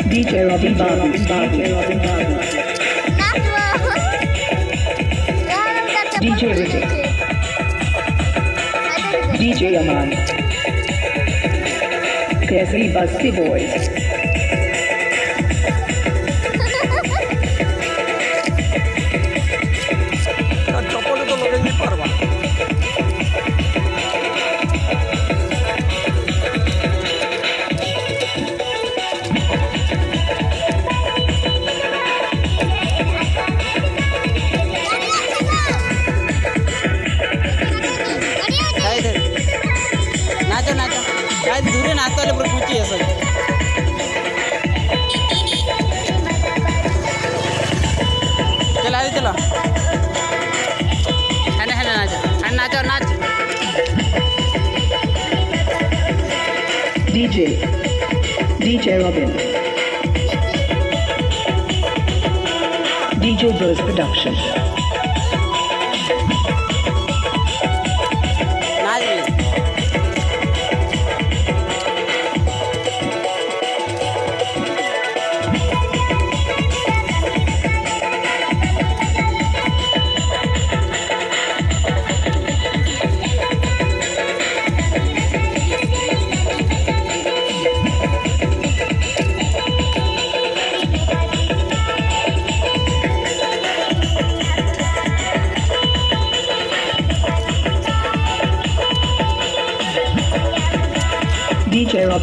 DJ Robin Babu. DJ Ritik. DJ Aman. Carefully Busty Boys. চপলে তো লগে যেতে পারবা নাচো নাচো দূরে নাচতে হলে পুরো কুচি আসে চলো আগে চলো হ্যাঁ হ্যাঁ নাচো হ্যাঁ নাচো নাচ DJ Robin. DJ Bros Production.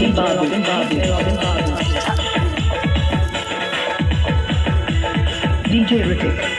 নাচবি DJ Robin Babu. DJ Ritik.